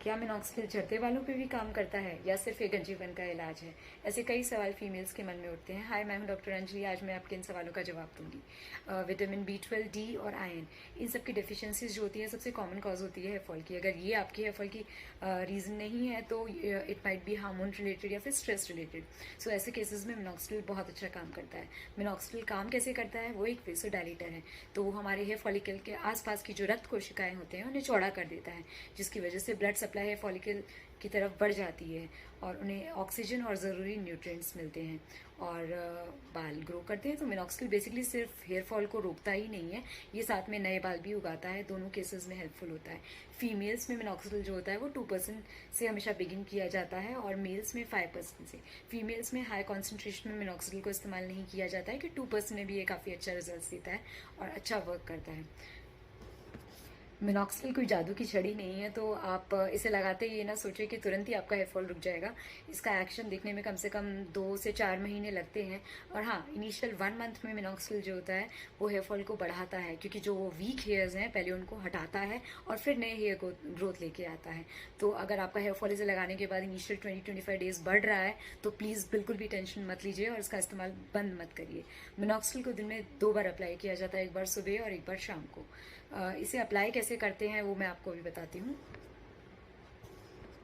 क्या मिनॉक्सिडिल झड़ते बालों पे भी काम करता है या सिर्फ एक गंजीपन का इलाज है? ऐसे कई सवाल फीमेल्स के मन में उठते हैं। हाय, मैं हूं डॉक्टर अंजलि। आज मैं आपके इन सवालों का जवाब दूंगी। विटामिन B12, डी और आयरन, इन सब की डेफिशिएंसीज जो होती है सबसे कॉमन कॉज होती है हेयर फॉल की। अगर ये आपके हेयर फॉल की रीज़न नहीं है तो it might be hormone related या फिर स्ट्रेस रिलेटेड। सो ऐसे केसेस में मिनॉक्सिडिल बहुत अच्छा काम करता है। मिनॉक्सिडिल काम कैसे करता है? वो एक वेसोडाइलेटर है, तो वो हमारे हेयर फॉलिकल के आसपास की जो रक्त कोशिकाएं होते हैं उन्हें चौड़ा कर देता है, जिसकी वजह से ब्लड सप्लाई हेयर फॉलिकल की तरफ बढ़ जाती है और उन्हें ऑक्सीजन और ज़रूरी न्यूट्रिएंट्स मिलते हैं और बाल ग्रो करते हैं। तो मिनॉक्सिडिल बेसिकली सिर्फ हेयर फॉल को रोकता ही नहीं है, ये साथ में नए बाल भी उगाता है। दोनों केसेस में हेल्पफुल होता है। फीमेल्स में मिनॉक्सिडिल जो होता है वो 2% से हमेशा बिगिन किया जाता है और मेल्स में 5% से। फीमेल्स में हाई कॉन्सेंट्रेशन में मिनॉक्सिडिल को इस्तेमाल नहीं किया जाता है कि 2% में भी ये काफ़ी अच्छा रिजल्ट देता है और अच्छा वर्क करता है। मिनॉक्सिडिल कोई जादू की छड़ी नहीं है, तो आप इसे लगाते ही ये ना सोचिए कि तुरंत ही आपका हेयर फॉल रुक जाएगा। इसका एक्शन दिखने में कम से कम 2 से 4 महीने लगते हैं। और हाँ, इनिशियल 1 मंथ में मिनॉक्सिडिल जो होता है वो हेयर फॉल को बढ़ाता है, क्योंकि जो वीक हेयर्स हैं पहले उनको हटाता है और फिर नए हेयर को ग्रोथ लेके आता है। तो अगर आपका हेयर फॉल इसे लगाने के बाद इनिशियल 20-25 डेज बढ़ रहा है तो प्लीज़ बिल्कुल भी टेंशन मत लीजिए और इसका इस्तेमाल बंद मत करिए। मिनॉक्सिडिल को दिन में 2 बार अप्लाई किया जाता है, एक बार सुबह और एक बार शाम को। इसे अप्लाई कैसे करते हैं वो मैं आपको अभी बताती हूँ।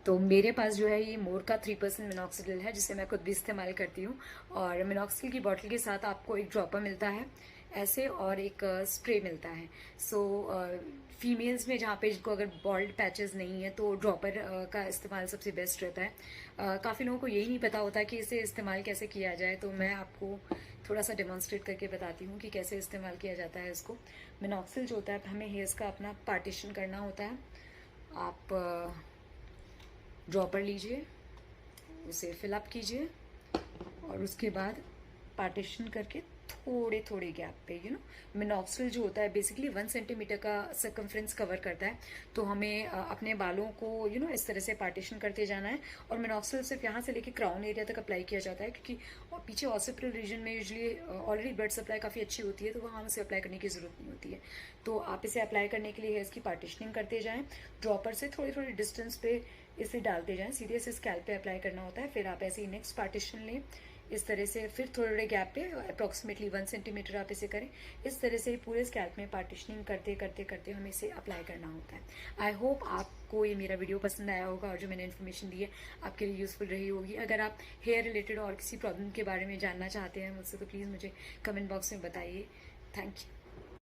तो मेरे पास जो है ये मोर का 3% मिनॉक्सिडिल है, जिसे मैं खुद भी इस्तेमाल करती हूँ। और मिनॉक्सिडिल की बॉटल के साथ आपको एक ड्रॉपर मिलता है ऐसे और एक स्प्रे मिलता है। सो फीमेल्स में जहाँ पे जिनको अगर बॉल्ड पैचेस नहीं है तो ड्रॉपर का इस्तेमाल सबसे बेस्ट रहता है। काफ़ी लोगों को यही नहीं पता होता कि इसे इस्तेमाल कैसे किया जाए, तो मैं आपको थोड़ा सा डेमोन्स्ट्रेट करके बताती हूँ कि कैसे इस्तेमाल किया जाता है इसको। मिनॉक्सिडिल जो होता है, हमें हेयर्स का अपना पार्टीशन करना होता है। आप ड्रॉपर लीजिए, उसे फिलअप कीजिए और उसके बाद पार्टीशन करके थोड़े थोड़े गैप पे मिनॉक्सिडिल जो होता है बेसिकली 1 सेंटीमीटर का सर्कमफ्रेंस कवर करता है। तो हमें अपने बालों को इस तरह से पार्टीशन करते जाना है। और मिनॉक्सिडिल सिर्फ यहाँ से लेके क्राउन एरिया तक अप्लाई किया जाता है, क्योंकि और पीछे ऑसिपिटल रीजन में यूजुअली ऑलरेडी ब्लड सप्लाई काफ़ी अच्छी होती है, तो वहाँ उसे अप्लाई करने की ज़रूरत नहीं होती है। तो आप इसे अप्लाई करने के लिए इसकी पार्टीशनिंग करते जाएं, ड्रॉपर से थोड़ी थोड़ी डिस्टेंस पे इसे डालते जाएं, सीधे से स्कैल्प पे अप्लाई करना होता है। फिर आप ऐसे ही नेक्स्ट पार्टीशन लें इस तरह से, फिर थोड़े थोड़े गैप पे अप्रॉक्सीमेटली 1 सेंटीमीटर आप इसे करें। इस तरह से पूरे स्कैल्प में पार्टीशनिंग करते करते करते हमें इसे अप्लाई करना होता है। आई होप आपको ये मेरा वीडियो पसंद आया होगा और जो मैंने इन्फॉर्मेशन दी है आपके लिए यूजफुल रही होगी। अगर आप हेयर रिलेटेड और किसी प्रॉब्लम के बारे में जानना चाहते हैं मुझसे तो प्लीज़ मुझे कमेंट बॉक्स में बताइए। Thank you.